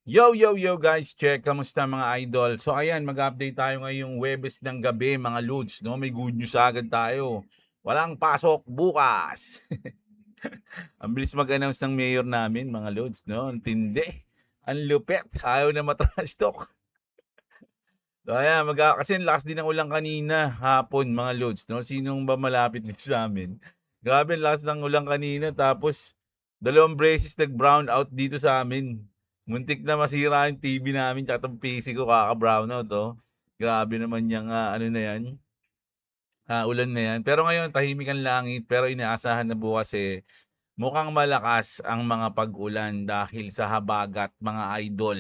Yo guys, check. Kamusta mga idol? So ayan, mag-update tayo ngayong Huwebes ng gabi mga lods, no? May good news agad tayo. Walang pasok bukas. Ang bilis mag-announce ng mayor namin mga lods, no? Ang tindi. Ang lupet. Ayaw na matrash talk. So ayan, kasi ang lakas din ng ulang kanina, hapon mga lods, no? Sinong ba malapit dito sa amin? Grabe, ang lakas ng ulang kanina. Tapos, dalawang beses nag-brown out dito sa amin. Muntik na masira yung TV namin tsaka itong PC ko kaka-brown out, oh. Grabe naman yung ano na yan, ulan na yan. Pero ngayon, tahimik ang langit. Pero inaasahan na bukas mukhang malakas ang mga pag-ulan dahil sa habagat mga idol.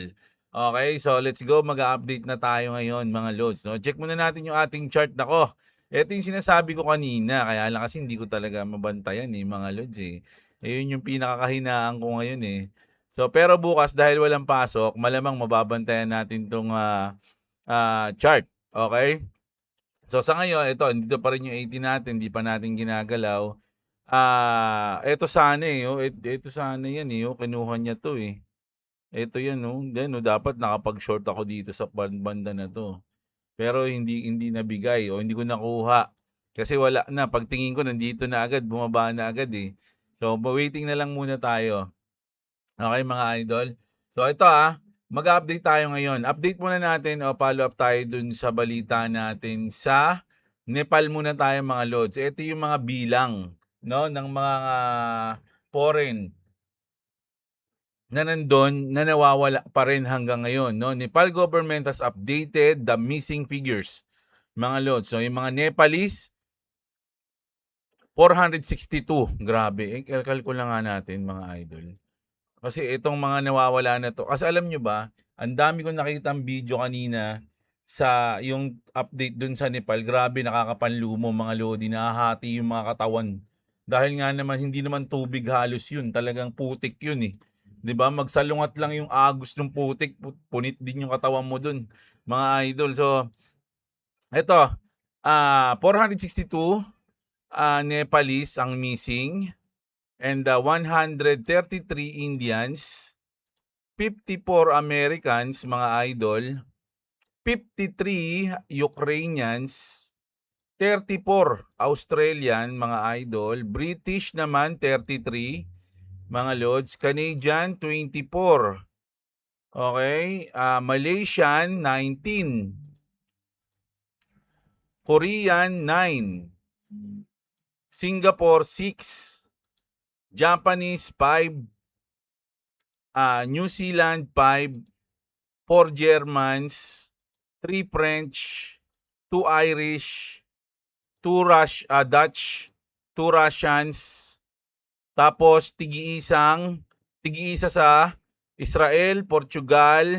Okay, so let's go. Mag-update na tayo ngayon mga lods. No? Check muna natin yung ating chart. Nako, ito yung sinasabi ko kanina. Kaya lang kasi hindi ko talaga mabantayan mga lods eh. Ayun yung pinakakahinaan ko ngayon eh. So pero bukas dahil walang pasok, malamang mababantayan natin tong chart. Okay? So sa ngayon, ito, dito pa rin yung 80 natin, hindi pa natin ginagalaw. Eto sana oh, eto sana yan oh, kinuha niya 'to Eto yan oh, then dapat nakapag-short ako dito sa banda na 'to. Pero hindi nabigay o hindi ko nakuha. Kasi wala na, pagtingin ko nandito na agad, bumaba na agad So, waiting na lang muna tayo. Okay mga idol? So ito mag-update tayo ngayon. Update muna natin o follow up tayo dun sa balita natin sa Nepal muna tayo mga lods. Ito yung mga bilang no ng mga foreign na nandun na nawawala pa rin hanggang ngayon. No? Nepal government has updated the missing figures mga lods. So yung mga Nepalese 462. Grabe. Kalkul nga natin mga idol. Kasi itong mga nawawala na 'to, kasi alam nyo ba, ang dami kong nakitang video kanina sa yung update dun sa Nepal. Grabe, nakakapanlumo mga lodi, nahahati yung mga katawan. Dahil nga naman hindi naman tubig halos yun, talagang putik yun 'Di ba? Magsalungat lang yung agos ng putik, punit din yung katawan mo dun, mga idol. So, eto, 462 Nepalese ang missing and 133 Indians, 54 Americans mga idol, 53 Ukrainians, 34 Australian mga idol, British naman 33 mga lods, Canadian 24, okay, Malaysian 19, Korean 9, Singapore 6, Japanese 5, New Zealand 5, 4 Germans, 3 French, 2 Irish, 2 Dutch, 2 Russians, tapos tig-iisa sa Israel, Portugal,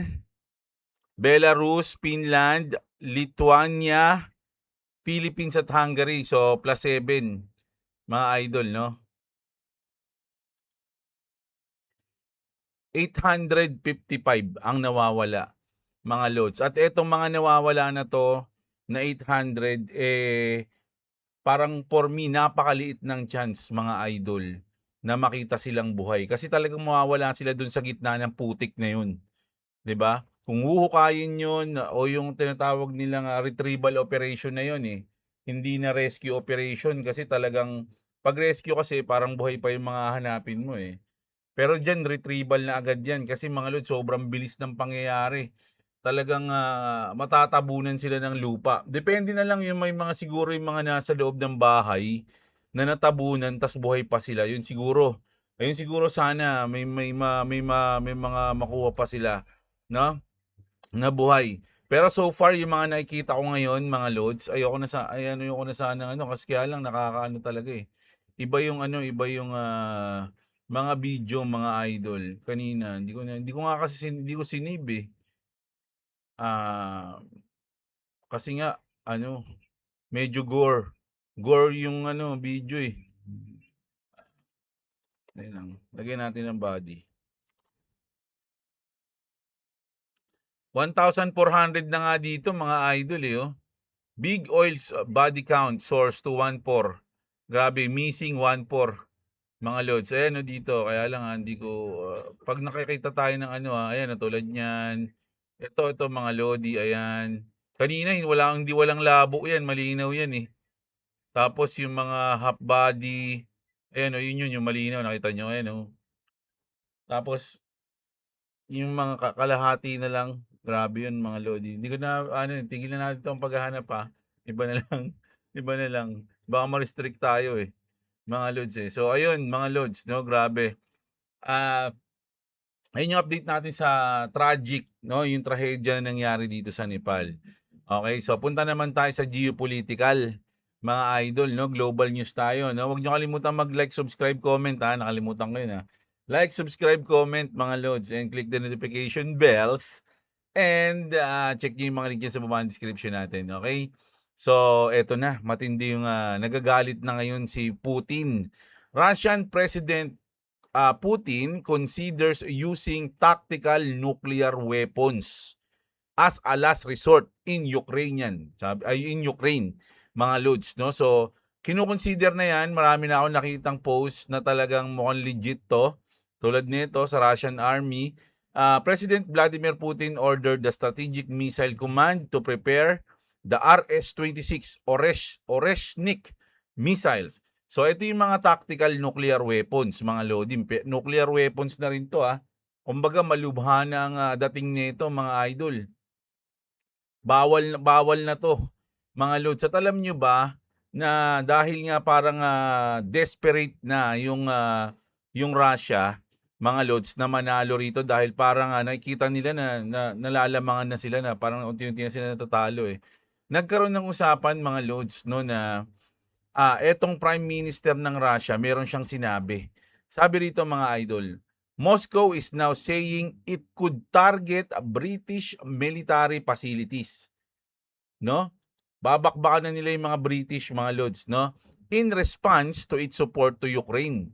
Belarus, Finland, Lithuania, Philippines at Hungary. So plus 7 mga idol, no? 855 ang nawawala mga loads. At etong mga nawawala na to na 800 parang for me napakaliit ng chance mga idol na makita silang buhay kasi talagang mawawala sila dun sa gitna ng putik na yun, 'di ba? Kung huhukayin yun o yung tinatawag nilang retrieval operation na yun hindi na rescue operation kasi talagang pag rescue kasi parang buhay pa yung mga hanapin mo Pero diyan retrieval na agad yan kasi mga lod sobrang bilis ng pangyayari. Talagang matatabunan sila ng lupa. Depende na lang yung may mga siguro yung mga nasa loob ng bahay na natabunan tas buhay pa sila. Yun siguro. Ayun siguro sana may mga makuha pa sila, no? Na buhay. Pero so far yung mga nakikita ko ngayon, mga loads, ayoko na sana kasi kaya lang nakakaano talaga Iba yung mga video mga idol kanina. Hindi ko nga kasi hindi ko sinave Ah, kasi nga medyo gore. Gore yung video Ayun lang. Lagyan natin ng body. 1,400 na nga dito mga idol Big Oil's body count source to 1,4. Grabe, missing 1,4. mga lods. Ayan 'no dito, kaya lang, hindi ko, 'pag nakakita tayo ng ano, ayan tulad niyan. Ito mga lodi, ayan. Kanina hindi walang labo 'yan, malinaw 'yan, eh. Tapos yung mga half body, ayan yun yung malinaw, nakita niyo, ayan oh. Tapos yung mga kalahati na lang, grabe yun mga lodi. Hindi ko na ano, tigilan natin 'tong paghahanap, Iba na lang, iba na lang. Baka ma-restrict tayo, eh, mga lods, eh. So ayun mga lods 'no, grabe. Ah, Ayun yung update natin sa tragic 'no, yung trahedya na nangyari dito sa Nepal. Okay, so punta naman tayo sa geopolitical, mga idol 'no, global news tayo 'no. Huwag niyo kalimutang mag-like, subscribe, comment, nakalimutan ko yun, Like, subscribe, comment mga lods, and click the notification bells, and, check niyo yung mga link diyan sa baba ng description natin, okay. So eto na, matindi yung, nagagalit na ngayon si Putin. Russian President Putin considers using tactical nuclear weapons as a last resort in Ukraine, mga lods 'no. So kino-consider na 'yan, marami na akong nakitang post na talagang mukhang legit 'to. Tulad nito sa Russian Army, President Vladimir Putin ordered the Strategic Missile Command to prepare the RS-26 Oreshnik missiles. So ito yung mga tactical nuclear weapons, mga loading. Nuclear weapons na rin 'to, Kumbaga malubha na ang, dating nito, mga idol. Bawal na 'to, mga lods. At alam nyo ba na dahil nga parang, desperate na yung Russia, mga lods, na manalo rito dahil parang, nakikita nila na nalalamangan na sila, na parang unti-unti na sila natatalo, eh. Nagkaroon ng usapan, mga lods 'no, na, etong Prime Minister ng Russia meron siyang sinabi. Sabi rito, mga idol, Moscow is now saying it could target British military facilities, 'no? Babakbakan na nila yung mga British, mga lods, 'no? In response to its support to Ukraine.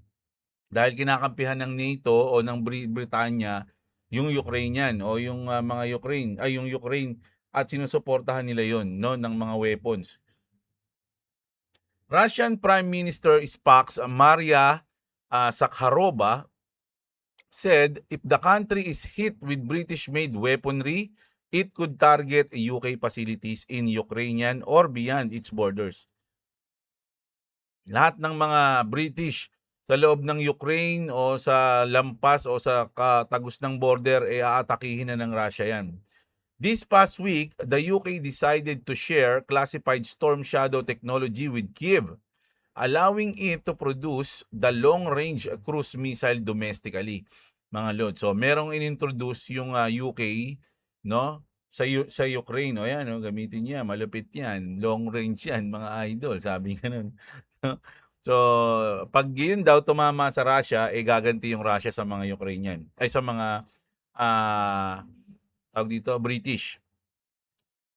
Dahil kinakampihan ng NATO o ng Britanya yung Ukrainian o yung, yung Ukraine, at sinusuportahan nila yon, 'no, ng mga weapons. Russian Prime Minister Spax Maria Zakharova said if the country is hit with British-made weaponry, it could target UK facilities in Ukrainian or beyond its borders. Lahat ng mga British sa loob ng Ukraine o sa lampas o sa katagos ng border, aatakihin na ng Russia yan. This past week, the UK decided to share classified Storm Shadow technology with Kiev, allowing it to produce the long-range cruise missile domestically, mga lord. So merong inintroduce yung, UK, no, sa Ukraine. O yan, no, gamitin niya, malupit yan, long range yan, mga idol, sabi ganun. So pag yun daw tumama sa Russia, gaganti yung Russia sa mga Ukrainian, ay sa mga, tawag dito, British.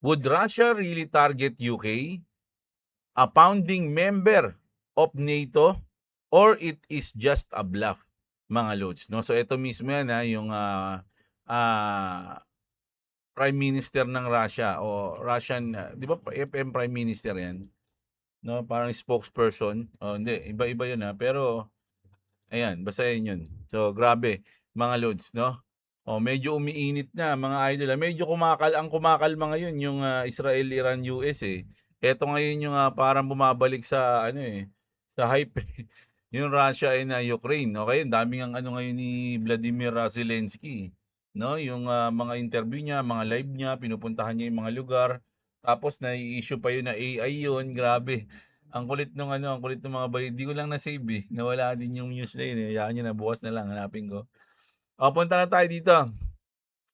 Would Russia really target UK, a founding member of NATO, or it is just a bluff, mga lods, no? So ito mismo yan, yung, Prime Minister ng Russia o Russian, 'di ba FM Prime Minister yan, no? Parang spokesperson. Oh, hindi, iba-iba yun, pero ayan, basta yun. So grabe, mga lods, no? Oh, medyo umiinit na, mga idol. Medyo kumakalma ngayon yung, Israel, Iran, US, eh. Eto ngayon yung, parang bumabalik sa ano, sa hype, eh. Yung Russia and, Ukraine. Okay, ang daming ang ano ngayon ni Vladimir, Zelensky, no? Yung, mga interview niya, mga live niya, pinupuntahan niya yung mga lugar. Tapos nai-issue pa yun na AI yun, grabe. Ang kulit ng mga balita. Di ko lang na-save, eh. Nawala din yung news na yun, eh. Hayaan niyo na, bukas na lang hanapin ko. Punta na tayo dito.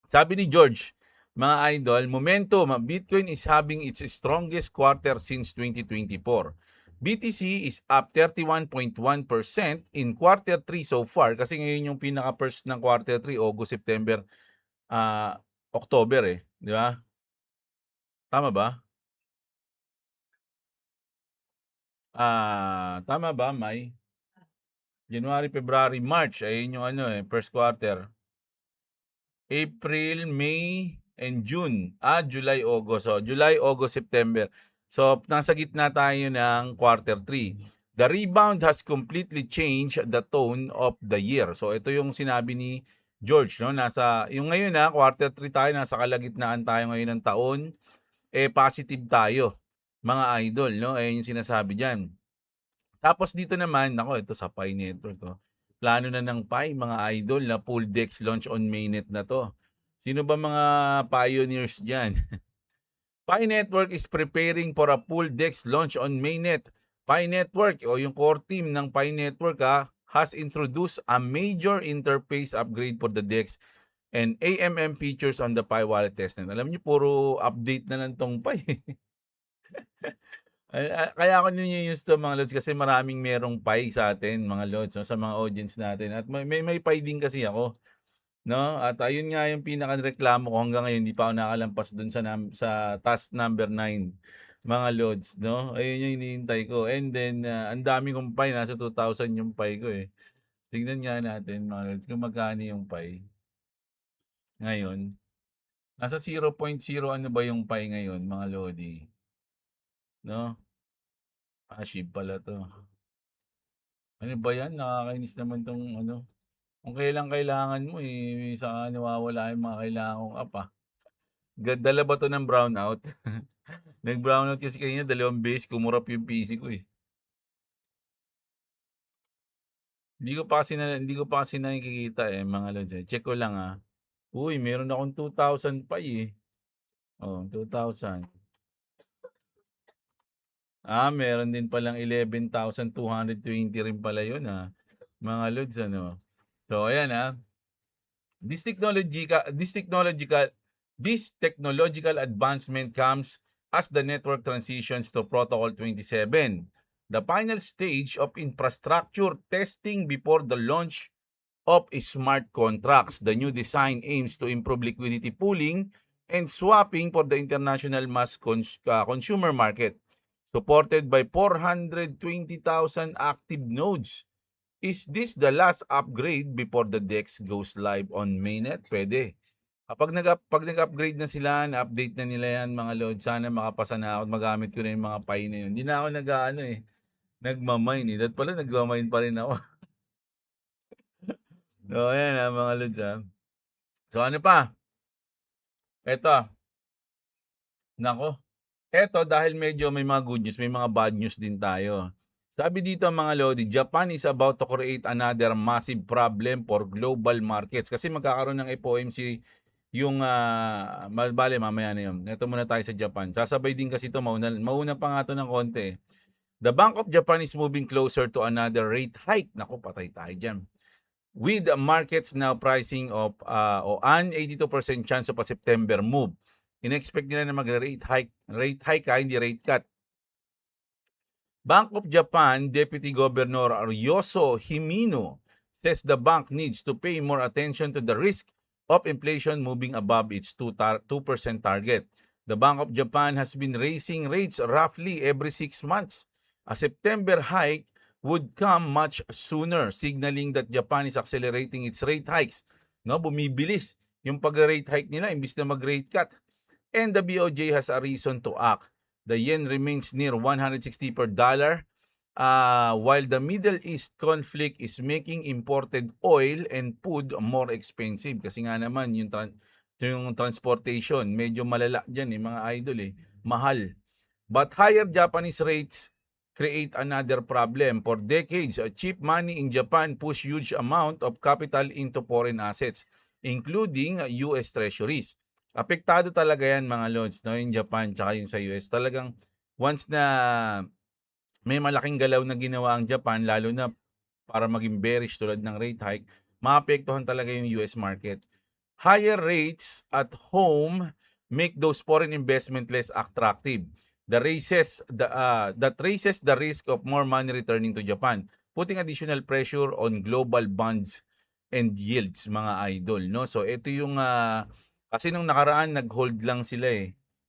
Sabi ni George, mga idol, momentum, Bitcoin is having its strongest quarter since 2024. BTC is up 31.1% in quarter 3 so far, kasi ngayon yung pinaka-first ng quarter 3, August, September, October, di ba? Tama ba? Tama ba, May? January, February, March, ayun yung first quarter. April, May, and June. July, August. So, July, August, September. So, nasa gitna tayo ng quarter 3. The rebound has completely changed the tone of the year. So ito yung sinabi ni George, no? Yung ngayon quarter 3 tayo, nasa kalagitnaan tayo ngayon ng taon, positive tayo, mga idol, no? Yung sinasabi diyan. Tapos dito naman, nako, ito sa Pi Network, oh. Plano na ng Pi, mga idol, na full DEX launch on mainnet na to. Sino ba mga pioneers diyan? Pi Network is preparing for a full DEX launch on mainnet. Pi Network o yung core team ng Pi Network has introduced a major interface upgrade for the DEX and AMM features on the Pi wallet testnet. Alam niyo, puro update na lang tong Pi. Kaya ako nini-use 'to, mga lods, kasi maraming merong Pi sa atin, mga lods, no, sa mga audience natin, at may Pi din kasi ako, 'no? At ayun nga yung pinakareklamo ko hanggang ngayon, hindi pa ako nakalampas dun sa task number 9, mga lods, no? Ayun yung hinihintay ko, and then, ang dami kong Pi, nasa 2,000 yung Pi ko, eh. Tignan nga natin, mga lods, kung magkano yung Pi ngayon. Nasa 0.0 ano ba yung Pi ngayon, mga lodi, 'no? Shib pala 'to. Ano ba 'yan, nakakainis naman 'tong ano, kung kailan kailangan mo, saka nawawala yung mga kailangan kong app, Dala ba 'to ng brownout? Nag-brownout kasi kanina 2 beses, kumurap yung PC ko, eh. Hindi ko pa kasi nakikita, mga lods, Check ko lang, Uy, meron akong 2,000 pa, eh. Oh, 2,000. Meron din palang 11,220 rin pala yun, mga lods, ano. So ayan, This technological this technological this technological advancement comes as the network transitions to Protocol 27, the final stage of infrastructure testing before the launch of smart contracts. The new design aims to improve liquidity pooling and swapping for the international consumer market, supported by 420,000 active nodes. Is this the last upgrade before the DEX goes live on mainnet? Pwede. Pag nag-upgrade na sila, na-update na nila yan, mga load, sana makapasa na ako at magamit ko na yung mga Pi na yun. Hindi na ako nagmamine, Dahil pala nagmamine pa rin ako. So, ayan, mga lods, So, ano pa? Eto, nako. Eto, dahil medyo may mga good news, may mga bad news din tayo. Sabi dito, mga lodi, Japan is about to create another massive problem for global markets kasi magkakaroon ng FOMC yung mamaya na yun. Ito muna tayo sa Japan. Sasabay din kasi ito, mauna pa nga ito ng konti. The Bank of Japan is moving closer to another rate hike. Naku, patay tayo dyan. With the markets now pricing of an 82% chance of a September move. In-expect nila na mag-rate hike. Rate hike, hindi rate cut. Bank of Japan Deputy Governor Aryoso Himino says the bank needs to pay more attention to the risk of inflation moving above its 2% target. The Bank of Japan has been raising rates roughly every 6 months. A September hike would come much sooner, signaling that Japan is accelerating its rate hikes. No, bumibilis yung pag-rate hike nila imbis na mag-rate cut. And the BOJ has a reason to act. The yen remains near 160 per dollar, while the Middle East conflict is making imported oil and food more expensive. Kasi nga naman, yung transportation, medyo malala dyan, mga idol, mahal. But higher Japanese rates create another problem. For decades, cheap money in Japan push huge amount of capital into foreign assets, including US treasuries. Apektado talaga yan, mga lords, no, yung Japan tsaka yung sa US. Talagang once na may malaking galaw na ginawa ang Japan, lalo na para maging bearish tulad ng rate hike, maapektuhan talaga yung US market. Higher rates at home make those foreign investment less attractive. That raises the risk of more money returning to Japan, putting additional pressure on global bonds and yields, mga idol, no? So ito yung kasi nung nakaraan nag-hold lang sila,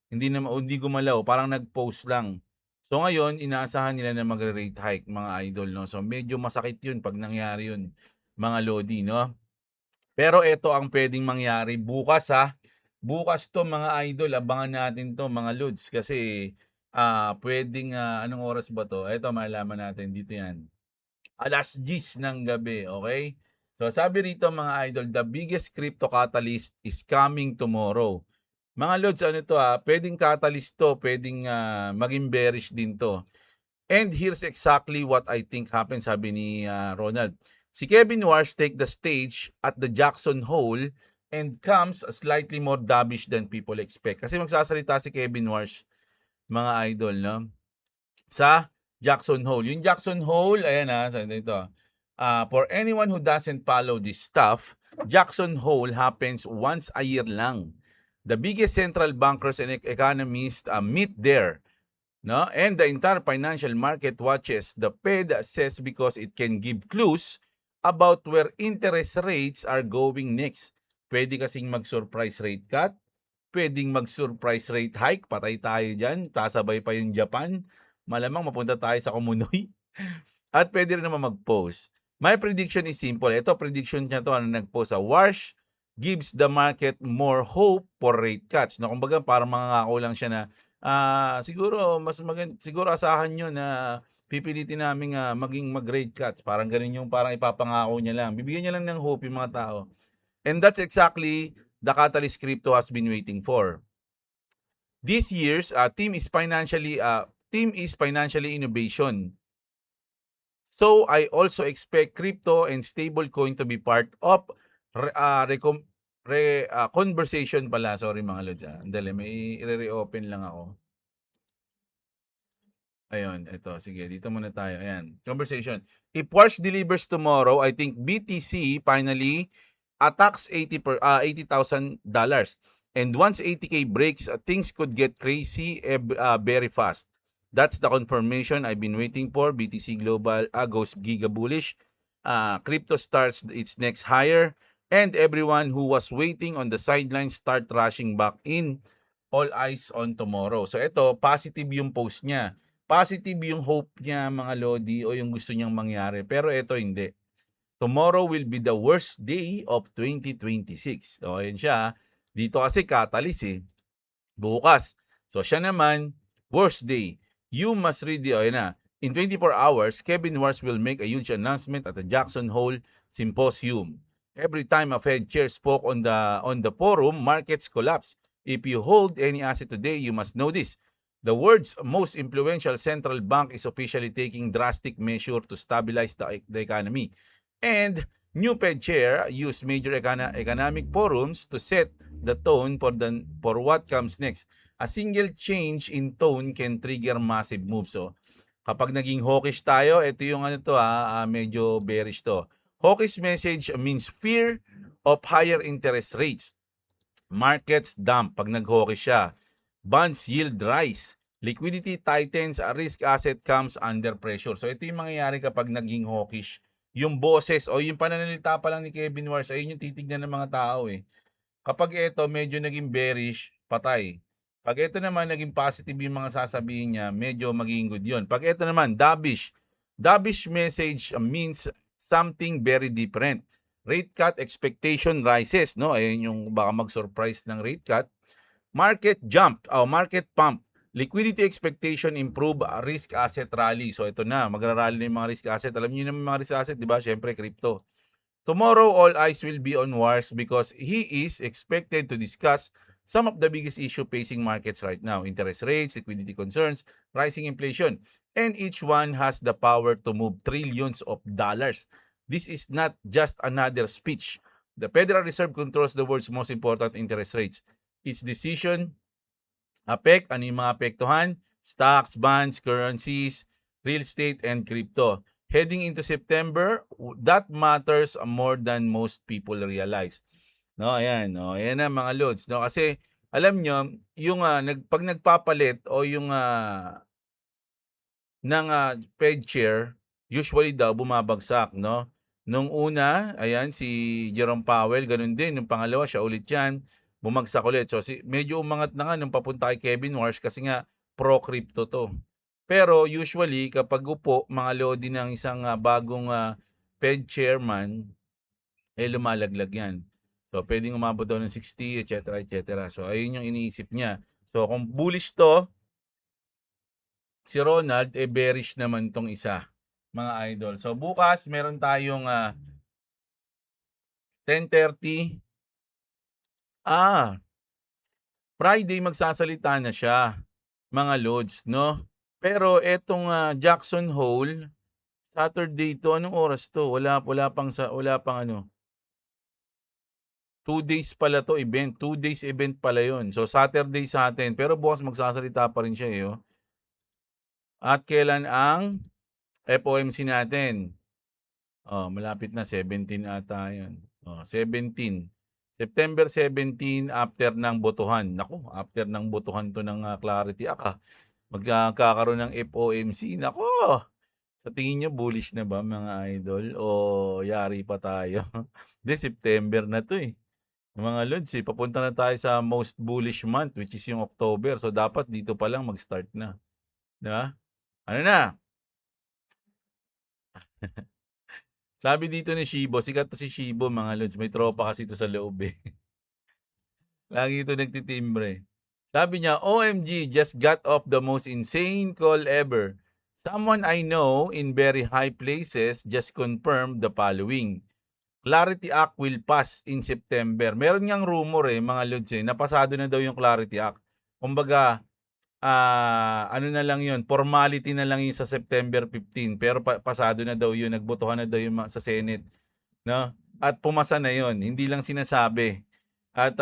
hindi gumalaw, parang nag-post lang. So ngayon inaasahan nila na magre-rate hike, mga idol, no? So medyo masakit yun pag nangyari yun, mga lodi, no? Pero ito ang pwedeng mangyari bukas, Bukas 'to, mga idol, abangan natin 'to, mga lods, kasi Puwedeng, anong oras ba 'to? Eto malalaman natin, dito 'yan, 10:00 ng gabi, okey? So sabi rito mga idol, "The biggest crypto catalyst is coming tomorrow." Mga lods, ano 'to, puwedeng catalyst 'to, puwedeng, maging bearish din 'to. And here's exactly what I think happened, sabi ni, Ronald. Si Kevin Warsh take the stage at the Jackson Hole and comes slightly more dovish than people expect. Kasi magsasalita si Kevin Warsh, mga idol, 'no, sa Jackson Hole. Yung Jackson Hole, ayan, sabi dito, for anyone who doesn't follow this stuff, Jackson Hole happens once a year lang. The biggest central bankers and economists meet there, no? And the entire financial market watches. The Fed says because it can give clues about where interest rates are going next. Pwede kasing mag-surprise rate cut, pwedeng mag-surprise rate hike, patay tayo dyan, sasabay pa yung Japan, malamang mapunta tayo sa Kumunoy. At pwede rin naman mag-post. My prediction is simple. Ito, prediction niya to, nag-post sa Warsh gives the market more hope for rate cuts. No, kumbaga parang mangangako lang siya na siguro siguro asahan niyo na pipilitin naming maging mag-rate cuts. Parang ganun yung parang ipapangako niya lang. Bibigyan niya lang ng hope yung mga tao. And that's exactly the catalyst crypto has been waiting for. This year's team is financially innovation. So I also expect crypto and stablecoin to be part of re, recom, conversation pala. Sorry mga lods. Andali, may i-reopen lang ako. Ayun, ito. Sige, dito muna tayo. Ayan, conversation. If Wars delivers tomorrow, I think BTC finally attacks $80,000. And once 80K breaks, things could get crazy very fast. That's the confirmation I've been waiting for. BTC Global goes giga bullish. Crypto starts its next higher. And everyone who was waiting on the sidelines start rushing back in. All eyes on tomorrow. So ito, positive yung post niya. Positive yung hope niya, mga lodi, o yung gusto niyang mangyari. Pero ito hindi. Tomorrow will be the worst day of 2026. So ayan siya. Dito kasi catalyst bukas. So siya naman, worst day. You must read the, ayun na. In 24 hours, Kevin Warsh will make a huge announcement at the Jackson Hole Symposium. Every time a Fed chair spoke on the forum, markets collapse. If you hold any asset today, you must know this. The world's most influential central bank is officially taking drastic measure to stabilize the economy. And new Fed chair use major economic forums to set the tone for what comes next. A single change in tone can trigger massive moves. So, kapag naging hawkish tayo, ito yung medyo bearish to. Hawkish message means fear of higher interest rates. Markets dump pag nag-hawkish siya. Bonds yield rise. Liquidity tightens, a risk asset comes under pressure. So ito yung mangyayari kapag naging hawkish. Yung boses o yung pananalita pa lang ni Kevin Warsh, ayun yung titignan ng mga tao Kapag ito medyo naging bearish, patay. Pag ito naman naging positive yung mga sasabihin niya, medyo magiging good yun. Pag ito naman, dovish. Dovish message means something very different. Rate cut expectation rises, no? Ayun yung baka mag-surprise ng rate cut. Market pump. Liquidity expectation improve, risk asset rally. So ito na, magra-rally na yung mga risk asset. Alam niyo naman mga risk asset, di ba? Siyempre, crypto. Tomorrow, all eyes will be on Wars because he is expected to discuss some of the biggest issue facing markets right now. Interest rates, liquidity concerns, rising inflation. And each one has the power to move trillions of dollars. This is not just another speech. The Federal Reserve controls the world's most important interest rates. Its decision ano yung mga apektuhan? Stocks, bonds, currencies, real estate, and crypto. Heading into September, that matters more than most people realize. No, ayan, no. Ayan na mga lods, no. Kasi alam nyo, yung pag nagpapalit o yung ng Fed chair, usually daw bumabagsak, no. Nung una, ayan si Jerome Powell, ganun din. Nung pangalawa, siya ulit yan, bumagsak ulit. So medyo umangat na nga nung papunta kay Kevin Warsh kasi nga pro-crypto to. Pero usually, kapag upo, mga lodi ng isang bagong Fed chairman, lumalaglag yan. So, pwedeng umabot daw ng 60, etc., etc. So, ayun yung iniisip niya. So, kung bullish to, Si Ronald, bearish naman 'tong isa, mga idol. So bukas meron tayong, 10:30. Friday magsasalita na siya, mga lods 'no. Pero etong, Jackson Hole, Saturday 'to, anong oras 'to? Wala pang ano, 2 days pala 'to event, 2 days event pala 'yun. So Saturday sa'tin, pero bukas magsasalita pa rin siya, oh. At kailan ang FOMC natin? Malapit na, 17 ata 'yun. 17. September 17 after ng botohan. Naku, after ng botohan 'to ng, Clarity Act, magkakaroon ng FOMC. Naku, sa tingin niyo bullish na ba, mga idol, o yari pa tayo? Hindi, September na 'to, eh. Mga lods, papunta na tayo sa most bullish month, which is yung October. So dapat dito pa lang mag-start na, 'di ba? Ano na, sabi dito ni Shibo, sikat 'to si Shibo, mga lods, may tropa kasi ito sa loob, eh. Lagi ito nagtitimbre. Sabi niya, OMG, just got off the most insane call ever. Someone I know in very high places just confirmed the following. Clarity Act will pass in September. Meron ngang rumor, mga lods, napasado na daw yung Clarity Act. Kumbaga, ano na lang yun, formality na lang yun sa September 15. Pero pasado na daw yun, nagbotohan na daw yun sa Senate. No? At pumasa na yun, hindi lang sinasabi. At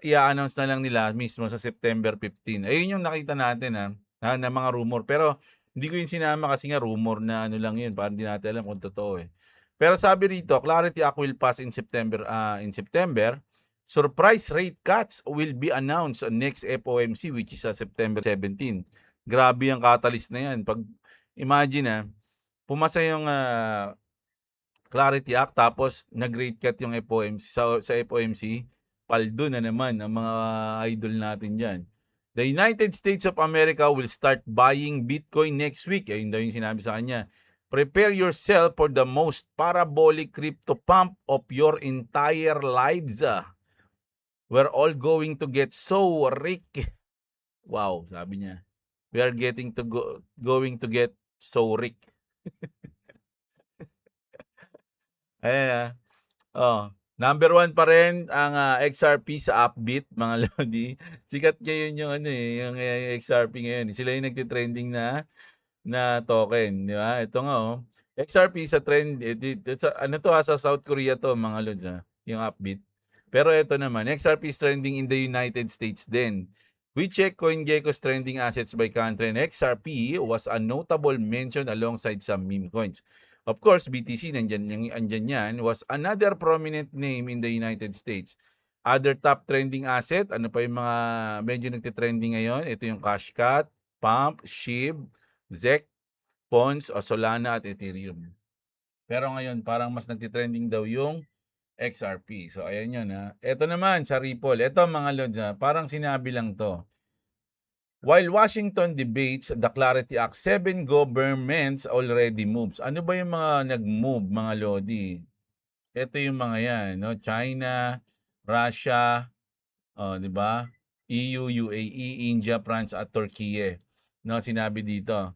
i-announce na lang nila mismo sa September 15. Ayun yung nakita natin, na mga rumor. Pero hindi ko yung sinama kasi nga rumor na ano lang yun. Parang hindi natin alam kung totoo, eh. Pero sabi rito, Clarity Act will pass in September. Surprise rate cuts will be announced on next FOMC, which is September 17. Grabe ang catalyst na yan. Pag imagine, pumasa yung Clarity Act tapos nag-rate cut yung FOMC. Sa FOMC, paldo na naman ang mga idol natin dyan. The United States of America will start buying Bitcoin next week. Ayun daw yung sinabi sa kanya. Prepare yourself for the most parabolic crypto pump of your entire lives. We're all going to get so rich. Wow, sabi niya. We are going to get so rich. Ayan, number 1 pa rin ang, XRP sa Upbit, mga lodi. Sikat ngayon yung ano, yung XRP ngayon. Sila yung nagte-trending na token, di ba? Ito nga, XRP sa trend, ano to, sa South Korea to, mga lods, yung Upbit. Pero ito naman, XRP is trending in the United States din. We check CoinGecko's trending assets by country, and XRP was a notable mention alongside some meme coins. Of course, BTC, andyan yan, was another prominent name in the United States. Other top trending asset, ano pa yung mga medyo nagtitrending ngayon? Ito yung Cashcat, Pump, SHIB, ZEC, Pons, Solana at Ethereum. Pero ngayon, parang mas nagtitrending daw yung XRP. So, ayan yun, Ito naman sa Ripple. Ito, mga lods, parang sinabi lang to. While Washington debates the Clarity Act, 7 governments already moves. Ano ba yung mga nag-move, mga lodi? Ito yung mga yan, no? China, Russia, di ba? EU, UAE, India, France at Turkey. No, sinabi dito.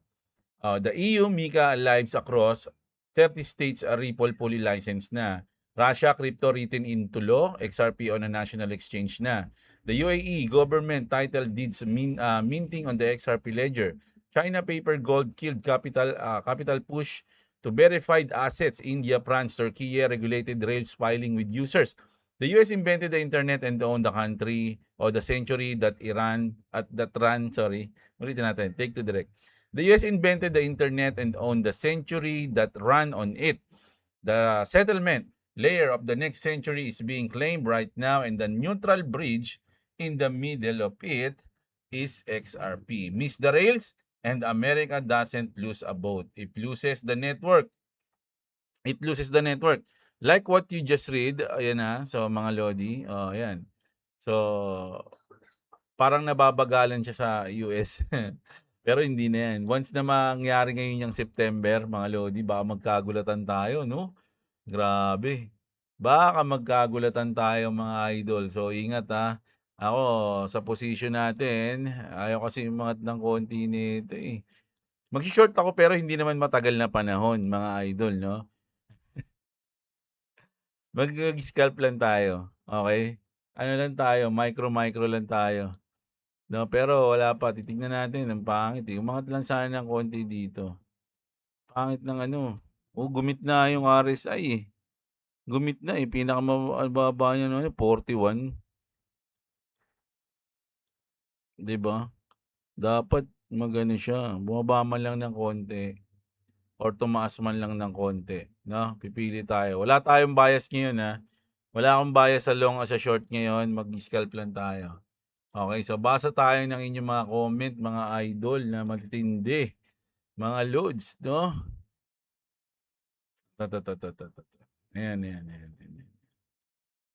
The EU MiCA lives across 30 states, Ripple fully licensed na. Russia crypto written into law, XRP on a national exchange na. The UAE government title deeds minting on the XRP ledger. China paper gold killed capital push to verified assets. India, France, Turkey regulated rails filing with users. The US invented the internet and owned the country or the century that ulitin natin, take to direct. The US invented the internet and owned the century that ran on it. The settlement layer of the next century is being claimed right now, and the neutral bridge in the middle of it is XRP. Miss the rails, and America doesn't lose a boat. It loses the network. Like what you just read, ayan so mga lodi, ayan. So, parang nababagalan siya sa US. Pero hindi na yan. Once na mangyari ngayon yung September, mga lodi, baka magkagulatan tayo, no? Grabe. Baka magkagulatan tayo, mga idol. So, ingat, Ako, sa position natin, ayaw kasi umangat ng konti nito, eh. Magso-short ako pero hindi naman matagal na panahon mga idol 'no. Mag-scalp lang tayo, okey? Ano lang tayo, micro lang tayo 'no, pero wala pa titignan natin ang pangit, eh, umangat lang sana ng konti dito. Pangit ng ano, gumit na yung RSI, eh, gumit na, eh, baba niya na ano 41, 'di ba? Dapat mag-ano siya, bumaba man lang ng konti or tumaas man lang ng konti 'no, pipili tayo. Wala tayong bias ngayon, wala akong bias sa long o sa short ngayon, mag-scalp lang tayo. Okey, so basa tayo ng inyong mga comment mga idol na matitindi, mga loads 'no. 'To. Ayan.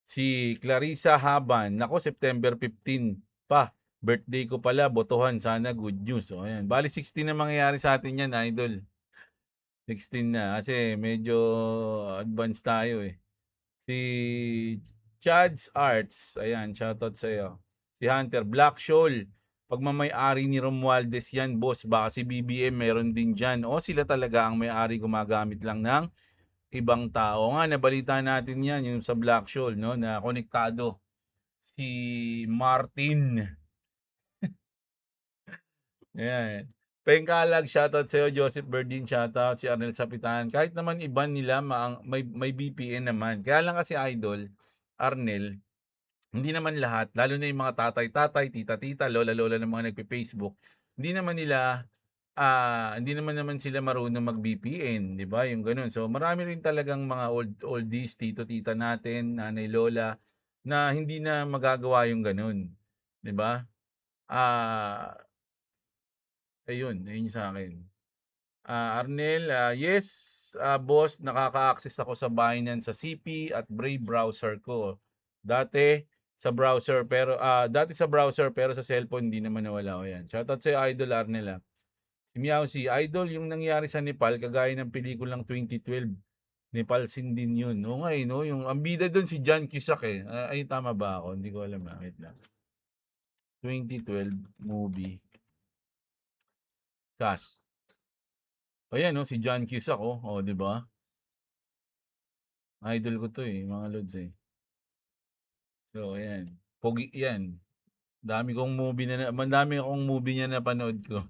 Si Clarissa Haban, naku September 15 pa, birthday ko pala, botohan sana good news. O ayan, bale 16 na mangyayari sa atin 'yan idol, 16 na kasi medyo advance tayo, eh. Si Chad's Arts, ayan shoutout sa'yo. Si Hunter, Black Shoal, pagmamay-ari ni Romualdez 'yan boss, baka si BBM meron din diyan o sila talaga ang may-ari gumagamit lang ng ibang tao. Nga nabalita natin 'yan, yung sa Black Shoal 'no, na konektado si Martin, ayan. Pengkalag, shoutout sa'yo. Joseph Berdin, shoutout. Si Arnel Sapitan. Kahit naman iba nila may VPN naman. Kaya lang kasi idol, Arnel, hindi naman lahat, lalo na yung mga tatay-tatay, tita-tita, lola-lola ng mga nagpe-Facebook, hindi naman nila, hindi naman sila marunong mag-VPN, 'di ba, yung gano'n. So, marami rin talagang mga oldies, tito-tita natin, nanay, lola, na hindi na magagawa yung gano'n, 'di ba? Ah, ayun yung sa'kin. Arnel, yes, boss, nakaka-access ako sa Binance sa CP at Brave browser ko. Dati dati sa browser pero sa cellphone hindi naman nawala, o yan. Shoutout sa'yo idol Arnel, Si Meowsy, idol yung nangyari sa Nepal kagaya ng pelikulang 2012. Nepal scene din yun. Oo nga, 'no, yung ang bida dun si John Cusack, eh. Ay tama ba ako? Hindi ko alam, wait lang. 2012 movie cast. Ayan 'no, si John Cusack, 'di ba? Idol ko 'to, eh, mga lods, eh. So ayan, pogi 'yan. Madami akong movie niya napanood ko.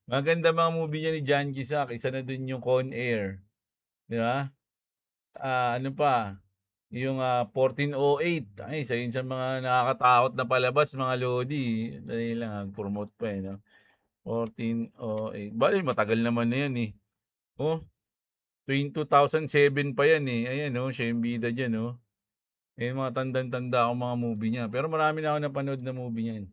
Maganda mga movie niya ni John Cusack, isa na dun yung Con Air, 'di ba? Ano pa, yung, 1408, ay isa yun sa mga nakakatakot na palabas mga lodi. Dali lang, promote pa, eh, 'no? 1408, bale matagal naman na yan, eh. Oh, 2007 pa yan, eh. Ayan, siya yung bida diyan, oh. Mga tandang-tanda akong mga movie niya, pero marami na akong napanood na movie niyan.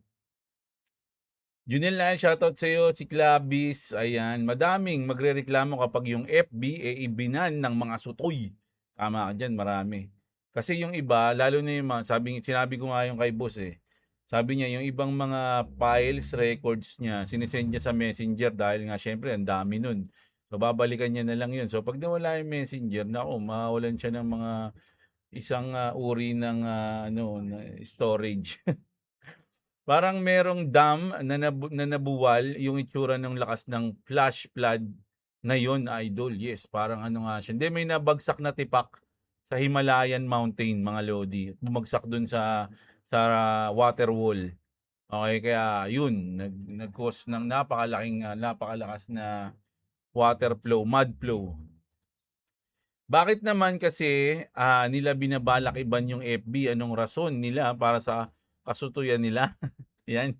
Junel Lan, shoutout sa'yo. Si Clabis, ayan. Madaming magrereklamo kapag yung FB, ibinan ng mga sutoy. Tama ka diyan, marami. Kasi yung iba, lalo na yung mga, sinabi ko nga yung kay boss, eh. Sabi niya, yung ibang mga files, records niya, sinesend niya sa messenger dahil nga syempre, ang dami nun. So, babalikan niya na lang yun. So, pag nawala yung messenger, naku, mawawalan siya ng mga isang uri ng na storage. Parang merong dam na nabuwal yung itsura ng lakas ng flash flood ngayon, idol. Yes, parang ano nga siya. Hindi, may nabagsak na tipak sa Himalayan Mountain, mga lodi. Bumagsak dun sa water wall. Okay, kaya yun, nag-cause ng napakalakas na water flow, mud flow. Bakit naman kasi nila binabalak iban yung FB? Anong rason nila para sa kasutuyan nila? Yan.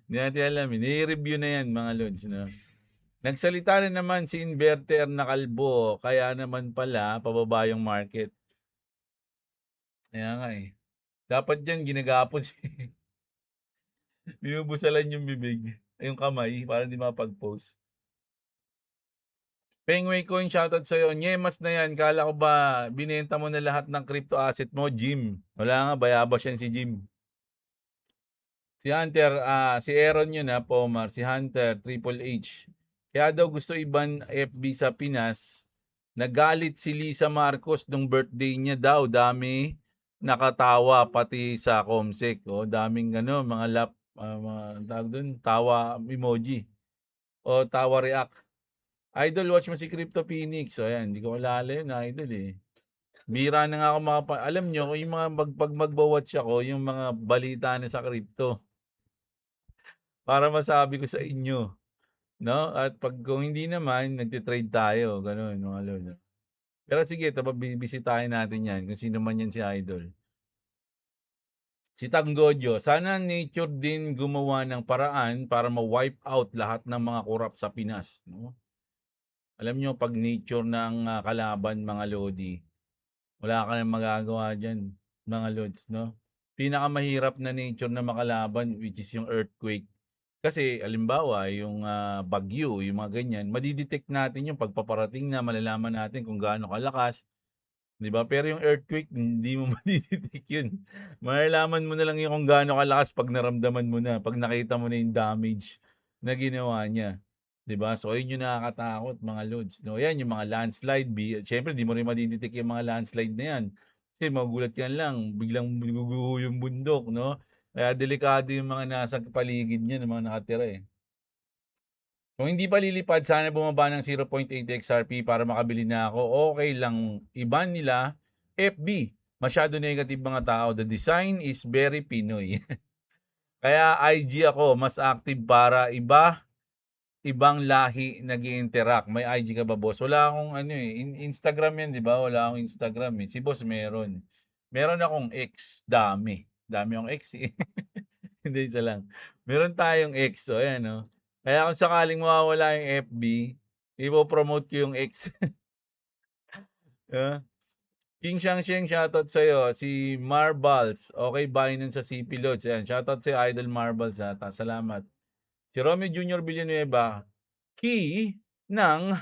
Hindi natin alam, eh. Ni-review na yan mga lods, 'no. Nagsalita rin naman si Inverter na kalbo, kaya naman pala pababa yung market. Kaya nga, eh. Dapat diyan ginagapon binubusalan yung bibig, yung kamay para hindi makapag-post. Pengway Coin, shoutout sa'yo. Nyemas na yan, akala ko ba binenta mo na lahat ng crypto asset mo, Jim? Wala nga, bayabas yan si Jim. Si Hunter, si Aaron yun, Pomar. Si Hunter, Triple H. Kaya daw gusto iban FB sa Pinas. Nagalit si Lisa Marcos nung birthday niya daw. Dami nakatawa pati sa Comsec. Daming mga mga tawag doon, tawa emoji. o tawa react. Idol, watch mo si Crypto Phoenix. So ayan, hindi ko kilala yun, idol eh. Bira na nga ako alam nyo, kung yung mga pag magwa-watch ako, yung mga balita na sa crypto, para masabi ko sa inyo, no? At pag kung hindi naman, nagte-trade tayo, ganun, mga lolo. Pero sige, bisitahin natin yan, kung sino man yan si Idol. Si Tanggojo, sana nature din gumawa ng paraan para ma-wipe out lahat ng mga korap sa Pinas, no? Alam nyo, pag nature ng kalaban, mga lodi, wala ka nang magagawa dyan, mga lods, no? Pinakamahirap na nature na makalaban, which is yung earthquake. Kasi, alimbawa, yung bagyo, yung mga ganyan, madidetect natin yung pagpaparating na, malalaman natin kung gaano kalakas, 'di ba? Pero yung earthquake, hindi mo madidetect yun. Malalaman mo na lang yung kung gaano kalakas pag naramdaman mo na, pag nakita mo na yung damage na ginawa niya. 'Di ba? So ayun yung nakakatakot, mga lods, no? Yan yung mga landslide, syempre di mo rin madidetect yung mga landslide na yan. Kasi magugulat ka lang, biglang guguho yung bundok, no? Kaya delikado yung mga nasa paligid niya, ng mga nakatira eh. Kung hindi pa lilipad, sana bumaba ng 0.8 XRP para makabili na ako. Okay lang. Iba nila, FB. Masyado negative mga tao. The design is very Pinoy. Kaya IG ako, mas active para ibang lahi nag-interact. May IG ka ba, boss? Wala akong ano eh. Instagram yan, di ba? Wala akong Instagram eh. Si boss meron. Meron akong X. Dami. Dami akong X eh. Hindi, isa lang. Meron tayong X. So, ayan, no? Kaya kung sakaling mawawala yung FB, ipo-promote ko yung X. King Shang shoutout sa'yo. Si Marbles. Okay, Binance sa CP Loads. Ayan, shoutout sa'yo, Idol Marbles. Salamat. Si Romeo Jr. Villanueva, key ng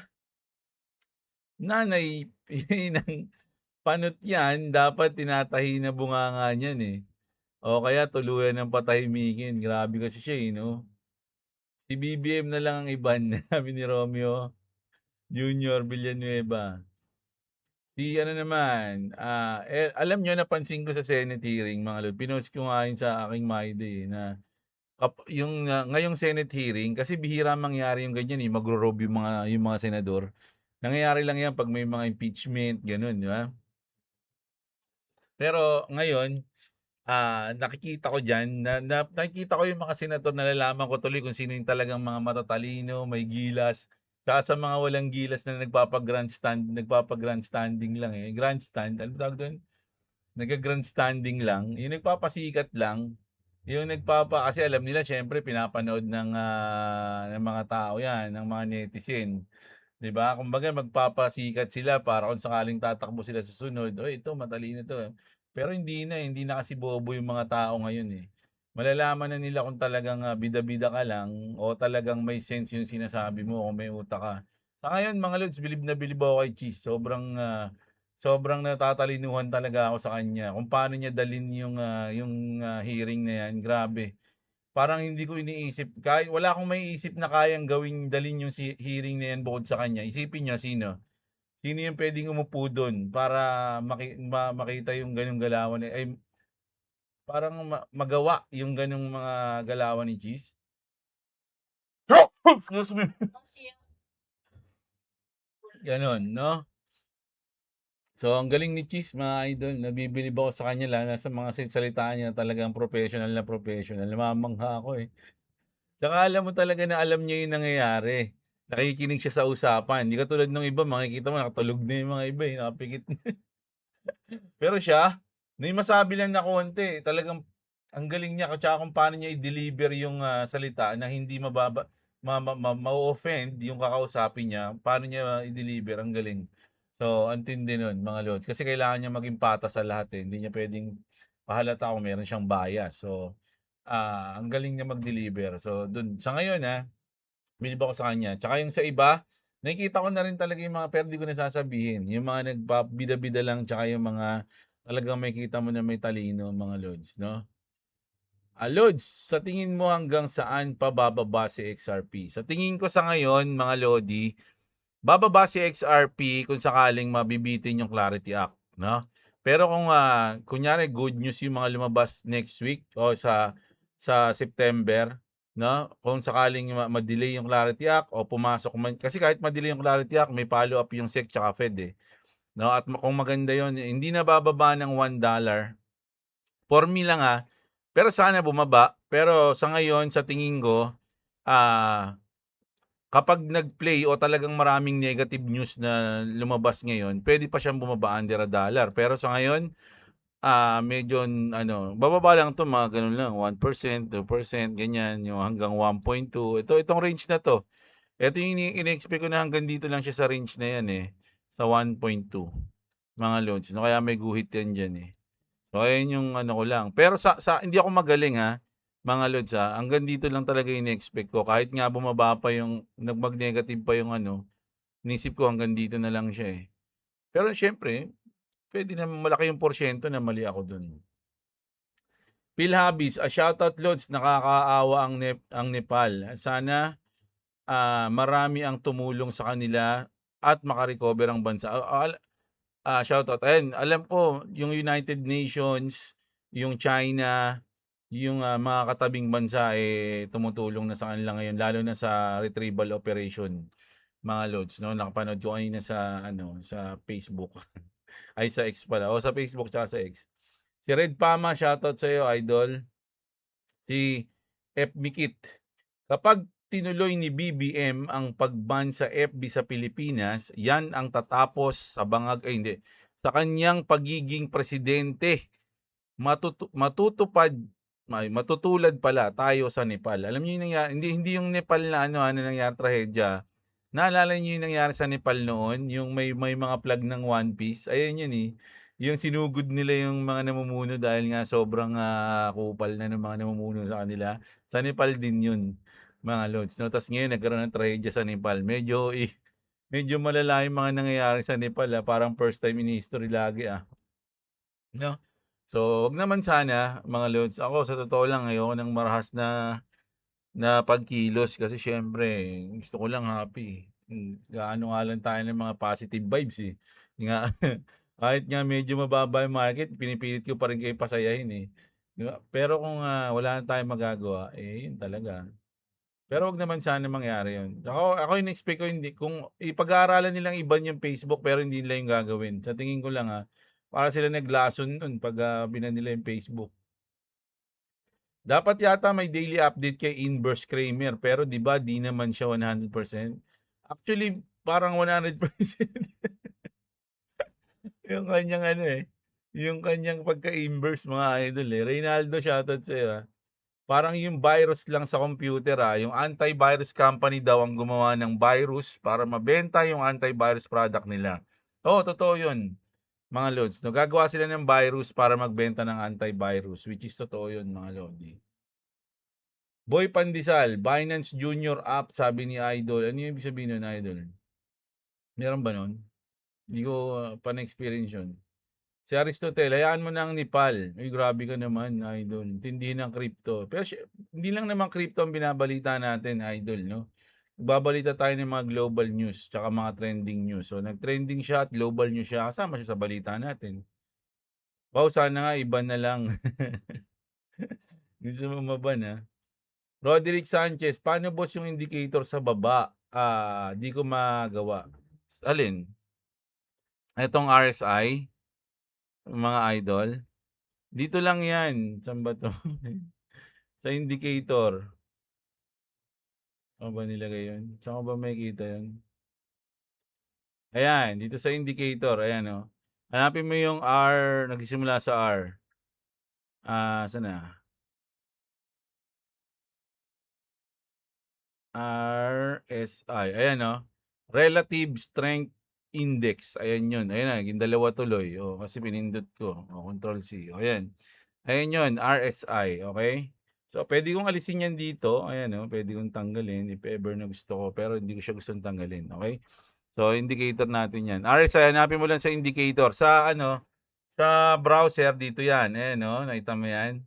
nanay ng panot yan, dapat tinatahi na bunganga niyan eh. O kaya tuluyan ng patahimikin. Grabe kasi siya eh, no? Si BBM na lang ang iban, sabi ni Romeo Junior Villanueva. Si ano naman, alam nyo, napansin ko sa Senate hearing, mga lord, pinost ko nga yun sa aking My Day, na yung ngayong Senate hearing, kasi bihira mangyari yung ganyan eh, magro-robe yung mga senador. Nangyayari lang yan pag may mga impeachment, ganun, di ba? Pero ngayon, nakikita ko diyan nakikita ko yung mga senador, nalalaman ko tuloy kung sino yung talagang mga matatalino, may gilas, tsaka sa mga walang gilas na nagpapa-grandstanding lang eh. Grandstand, ano tawag doon? Nagga-grandstanding lang, yung nagpapasikat lang, yung kasi alam nila syempre pinapanood ng mga tao yan, ng mga netizen. 'Di ba? Kumbaga magpapasikat sila para kung sakaling tatakbo sila sa sunod, "Oy, ito matalino 'to." Pero hindi na kasi bobo yung mga tao ngayon eh. Malalaman na nila kung talagang bida-bida ka lang o talagang may sense yung sinasabi mo, kung may utak ka. Sa ngayon, mga lods, bilib na bilib ako kay Cheese. Sobrang natatalinuhan talaga ako sa kanya. Kung paano niya dalin yung hearing na yan, grabe. Parang hindi ko iniisip, kahit wala akong maiisip na kayang gawing dalin yung hearing na yan bukod sa kanya. Isipin niyo sino? Sino yung puwedeng umupo dun para makita yung gano'ng galawan ay parang magawa yung gano'ng mga galawan ni Cheese? Excuse me. Gano'n, 'no? So, ang galing ni Cheese, mga idol. Nabibilib ako sa kanya, lalo na sa mga salita niya, talagang professional na professional. Namamangha ako eh. Tsaka alam mo talaga na alam niya yung nangyayari. Nakikinig siya sa usapan. Hindi katulad ng iba, makikita mo nakatulog na yung mga iba eh, nakapikit. Pero siya, may masabi lang na konti. Talagang ang galing niya, tsaka kung paano niya i-deliver yung salita na hindi ma-offend yung kakausapin niya. Paano niya i-deliver, ang galing. So, antindi nun, mga lods. Kasi kailangan niya maging patas sa lahat eh. Hindi niya pwedeng pahalata kung meron siyang bias. So, ang galing niya mag-deliver. So, dun, sa ngayon bilib ako sa kanya. Tsaka yung sa iba, nakikita ko na rin talaga yung mga, pero di ko na sasabihin. Yung mga nagpabida-bida lang, tsaka yung mga talagang makikita mo na may talino, mga lods, no? Lods, sa tingin mo hanggang saan pa bababa si XRP? Sa tingin ko sa ngayon, mga lodi, bababa si XRP kung sakaling mabibitin yung Clarity Act, no? Pero kung kunyari good news yung mga lumabas next week o sa September, 'no, kung sakaling ma-delay yung Clarity Act o pumasok man kasi kahit ma-delay yung Clarity Act may follow-up yung SEC tsaka Fed, eh, 'no, at kung maganda yon hindi na bababa ng $1 for me lang, pero sana bumaba. Pero sa ngayon sa tingin ko, ah, kapag nag-play o talagang maraming negative news na lumabas ngayon, puwede pa siyang bumaba under $1. Pero sa ngayon, medyo ano, bababa lang 'to mga gano'n lang 1%, 2% ganyan, yung hanggang 1.2 itong range na 'to. Ito yung ine-expect ko na hanggang dito lang siya sa range na 'yan, eh, sa 1.2 mga loads 'no, kaya may guhit 'yan diyan, eh. So ayun yung ano ko lang, pero sa hindi ako magaling, mga loads, hanggang dito lang talaga yung ine-expect ko kahit nga bumaba pa yung mag-negative pa yung ano, inisip ko hanggang dito na lang siya, eh. Pero siyempre puwede namang malaki yung porsiyento na mali ako dun. Philhabis, shoutout loads, nakakaawa ang Nepal. Sana, marami ang tumulong sa kanila at maka-recover ang bansa. Shoutout. Ayan, alam ko yung United Nations, yung China, yung, mga katabing bansa, eh, tumutulong na sa kanila ngayon lalo na sa retrieval operation, mga loads 'no. Nakapanood ko kanina sa ano, sa Facebook. Ay, sa X pala. O, sa Facebook tsaka sa X. Si Red Pama, shoutout sa'yo idol. Si F. Mikit, kapag tinuloy ni BBM ang pag-ban sa FB sa Pilipinas, yan ang tatapos sa bangag ay hindi, sa kanyang pagiging presidente. Matutupad matutulad pala tayo sa Nepal. Alam niyo yung nangyari, hindi yung Nepal na ano, nangyari trahedya. Naalala niyo yung nangyari sa Nepal noon, yung may mga flag ng One Piece, ayan yun, eh. Yung sinugod nila yung mga namumuno dahil nga sobrang, kupal na ng mga namumuno sa kanila. Sa Nepal din yun, mga lods 'no. Ta's ngayon nagkaroon ng trahedya sa Nepal. Medyo malala yung mga nangyayari sa Nepal, parang first time in history lagi, 'no. So, wag naman sana mga lods. Ako sa totoo lang ayoko ng marahas na pagkilos kasi siyempre gusto ko lang happy, gaano nga lang tayo ng mga positive vibes, eh. Nga kahit nga medyo mababa yung market pinipilit ko pa rin kayo pasayahin, eh, 'di ba? Pero kung, wala na tayong magagawa, eh, yun talaga. Pero wag naman sana mangyari yun. Ako in-expect ko hindi kung ipag-aaralan nilang i-ban yung Facebook pero hindi nila yung gagawin. Sa tingin ko lang, para sila naglason nun 'pag, binan nila yung Facebook. Dapat yata may daily update kay Inverse Kramer pero 'di ba 'di naman siya 100%. Actually, parang 100% yung kanyang ano, eh, yung kanyang pagka-inverse mga idol, eh. Reynaldo, shoutout sa'yo, Parang yung virus lang sa computer, yung antivirus company daw ang gumawa ng virus para mabenta yung antivirus product nila. Oo, totoo yun, mga lods 'no. Gagawa sila ng virus para magbenta ng antivirus, which is totoo yun, mga lodi. Boy Pandesal, Binance Junior app sabi ni Idol. Ano yung ibig sabihin nun, Idol? Meron ba nun? Hindi ko, pa na-experience yun. Si Aristotel, hayaan mo na ang Nepal. Uy, grabe ka naman, Idol. Intindihin ang crypto. Pero hindi lang naman crypto ang binabalita natin, Idol, no? Nagbabalita tayo ng mga global news tsaka mga trending news. So, nag-trending siya at global news siya. Kasama siya sa balita natin. Wow, sana nga iba na lang. Gusto mo maban, ha? Roderick Sanchez, paano boss yung indicator sa baba? Di ko magawa. Alin? Itong RSI, mga idol. Dito lang yan. Saan ba to? Sa indicator. Ano ba nilagay yun? Saan ko ba makikita yun? Ayan, dito sa indicator. Ayan, oh. Hanapin mo yung R, nagsisimula sa R. Saan na? RSI. Ayan, oh. Relative Strength Index. Ayan yun. Ayan na, naging dalawa tuloy. Oh, kasi pinindot ko. Oh, Control C. Oh, ayan. Ayan yun, RSI. Okay? So, pwede kong alisin yan dito. Ayan, oh. Pwede kong tanggalin if ever na gusto ko. Pero hindi ko siya gustong tanggalin. Okay? So, indicator natin yan. RSI, hanapin mo lang sa indicator. Sa ano, sa browser, dito yan. Ayan, oh. Nakita mo yan?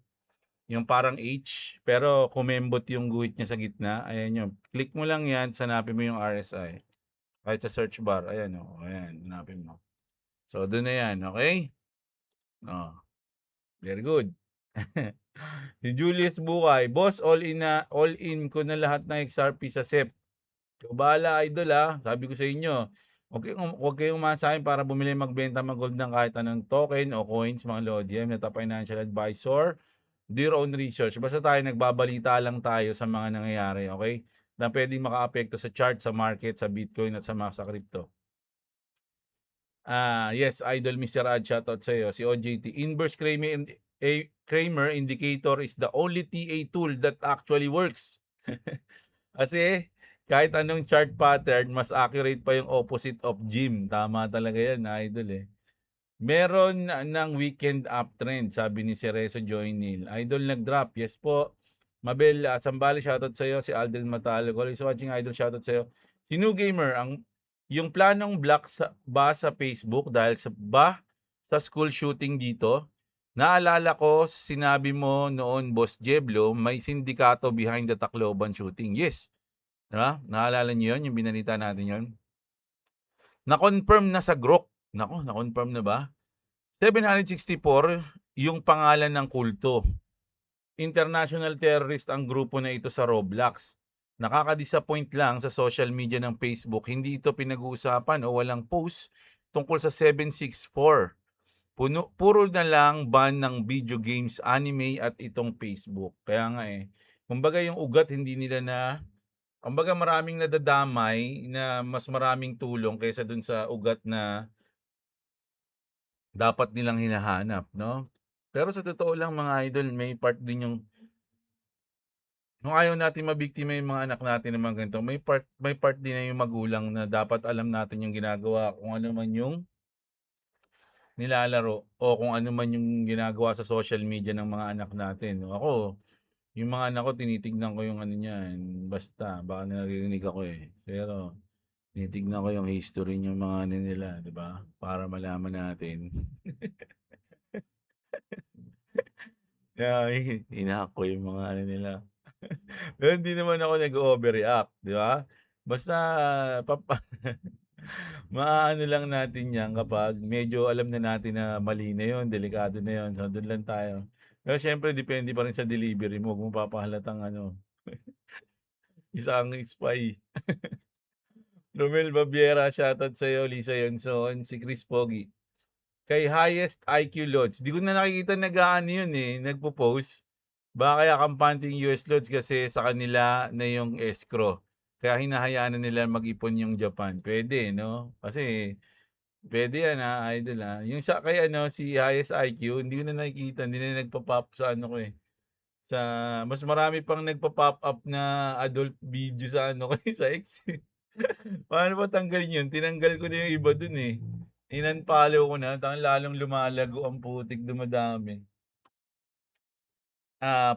Yung parang H, pero kumembot yung guhit niya sa gitna. Ayan yun. Click mo lang yan, hanapin mo yung RSI. Kahit sa search bar. Ayan, oh. Ayan, hanapin mo. So, doon na yan. Okay? Oh, very good. Si Julius Bukay, "Boss, all in ko na lahat ng XRP sa SEP. Ikaw bahala idol, sabi ko sa inyo, huwag kayong umasahin para bumili, magbenta, mag-hold ng kahit anong token o coins mga lodi. I'm not a financial advisor. Do your own research. Basta tayo nagbabalita lang tayo sa mga nangyayari, okay? Na pwedeng makaapekto sa chart, sa market, sa Bitcoin at sa crypto." Yes, Idol Mr. Rad, shoutout sa iyo. Si OJT, Inverse Kramer indicator is the only TA tool that actually works. Kasi kahit anong chart pattern, mas accurate pa yung opposite of Jim. Tama talaga yan, Idol eh. Meron ng weekend uptrend, sabi ni Cerezo Joynil. Idol nag-drop. Yes po. Mabel Sambali, shoutout sa iyo. Si Aldrin Matalo, always watching Idol, shoutout sa iyo. Si New Gamer, yung planong block sa Facebook dahil sa school shooting dito. Naalala ko, sinabi mo noon, Boss Jeblo, may sindikato behind the Tacloban shooting. Yes. Diba? Naalala niyo yun, yung binanita natin yun? Na-confirm na sa Grok. Nako, na-confirm na ba? 764 yung pangalan ng kulto. International terrorist ang grupo na ito sa Roblox. Nakaka-disappoint lang sa social media ng Facebook, hindi ito pinag-uusapan o walang post tungkol sa 764. Puro na lang ban ng video games, anime at itong Facebook. Kaya nga kumbaga yung ugat hindi nila kumbaga maraming nadadamay na mas maraming tulong kaysa dun sa ugat na dapat nilang hinahanap, no? Pero sa totoo lang mga idol, may part din yung kung ayaw natin mabiktima yung mga anak natin ng mga ganito, may part din na yung magulang na dapat alam natin yung ginagawa, kung ano man yung nilalaro o kung ano man yung ginagawa sa social media ng mga anak natin. Ako, yung mga anak ko, tinitignan ko yung ano niyan, basta, baka naririnig ako Pero, tinitignan ko yung history yung mga ano nila, di ba? Para malaman natin. Kaya, inahack ko yung mga ano nila. Pero hindi naman ako nag-overreact, di ba? Basta, maano lang natin yan kapag medyo alam na natin na mali na yun, delikado na yun. So, doon lang tayo. Pero syempre, depende pa rin sa delivery mo. Kung papahalatang isang spy. Romel Babiera, shoutout sa'yo. Lisa Yonson, si Chris Pogi. Kay Highest IQ Lods. Di ko na nakikita nag-aano yun nagpo-post. Baka kaya kampante yung US Lods kasi sa kanila na yung escrow. Kaya hinahayaan na nila mag-ipon yung Japan. Pwede, no? Kasi pwede yan idol Yung kay si Highest IQ, hindi ko na nakikita, hindi na nagpa-pop sa ano ko Sa mas marami pang nagpa-pop up na adult video sa ano ko sa X. Paano ba tanggalin yun? Tinanggal ko na yung iba dun In-unfollow ko na, lalong lumalago ang putik, dumadami.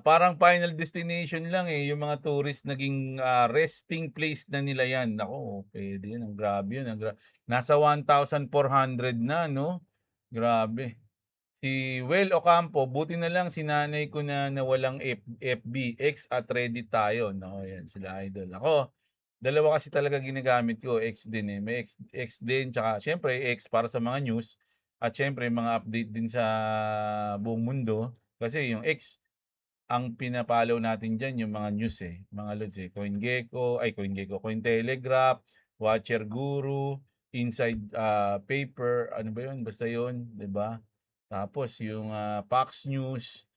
Parang final destination lang yung mga tourist naging resting place na nila yan. Nako, pwede yun. Ang grabe yun. Nasa 1,400 na, no? Grabe. Si Well Ocampo, buti na lang sinanay ko na walang FB, X at Reddit tayo. No, yan sila idol. Ako, dalawa kasi talaga ginagamit ko, X din May X din, tsaka syempre X para sa mga news at syempre mga update din sa buong mundo. Kasi yung X, ang pinapalaw natin dyan yung mga news mga lods Cointelegraph, Watcher Guru, Inside Paper, ano ba yun? Basta yun, di ba? Tapos yung Fox News,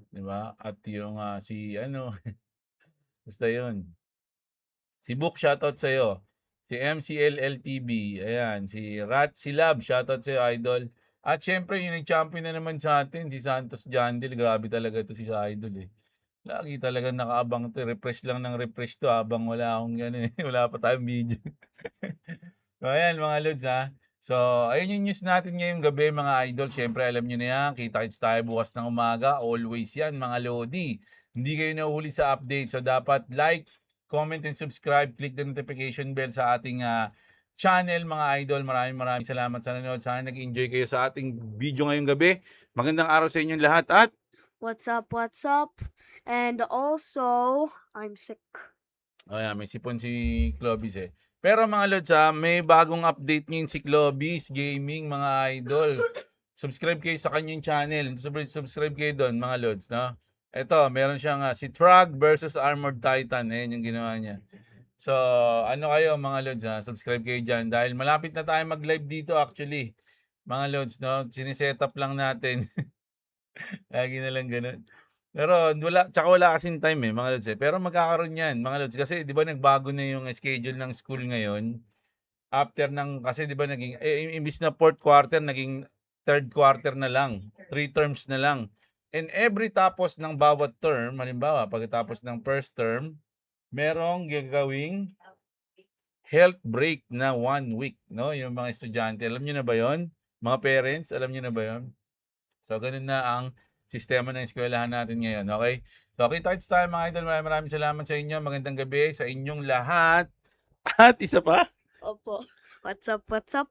'di ba? At yung basta 'yun. Si Book, shoutout sa iyo. Si MCLLTV, ayan, si Lab, shoutout sa iyo, idol. At syempre, yung nag-champion na naman sa atin, si Santos Jandil, grabe talaga to si sa idol Lagi talaga nakaabang to, refresh lang ng refresh to habang wala akong wala pa tayong video. So, ayan mga lods So, ayun yung news natin ngayong gabi mga idol. Siyempre, alam nyo na yan. Kita-kits tayo bukas ng umaga. Always yan mga lodi. Hindi kayo nahuhuli sa update. So, dapat like, comment, and subscribe. Click the notification bell sa ating channel mga idol. Maraming salamat sa nanonood. Sana nag-enjoy kayo sa ating video ngayong gabi. Magandang araw sa inyong lahat at What's up? And also, I'm sick. yeah, may sipon si Clovis Pero mga lods may bagong update ngayon si Clovis Gaming mga idol. Subscribe kayo sa kanyang channel. Subscribe kayo doon mga lods, no? Eto meron siyang, si Trog versus Armored Titan, ayan yung ginawa niya. So, ano kayo mga lods, subscribe kayo diyan dahil malapit na tayong mag-live dito actually, mga lods 'no, sine-setup lang natin. Lagi na lang gano'n. Pero wala kasing time, mga lods, pero magkakaroon 'yan mga lods kasi 'di ba nagbago na yung schedule ng school ngayon, after ng kasi 'di ba naging imbis na 4th quarter naging 3rd quarter na lang, 3 terms na lang. And every tapos ng bawat term, halimbawa pagkatapos ng first term, merong gagawing health break na 1 week 'no, yung mga estudyante. Alam niyo na ba 'yon? Mga parents, alam niyo na ba 'yon? So, gano'n na ang sistema ng eskuwelahan natin ngayon, okey? So, kita-kits tayo mga idol. Maraming salamat sa inyo. Magandang gabi sa inyong lahat. At isa pa? Opo. What's up, what's up?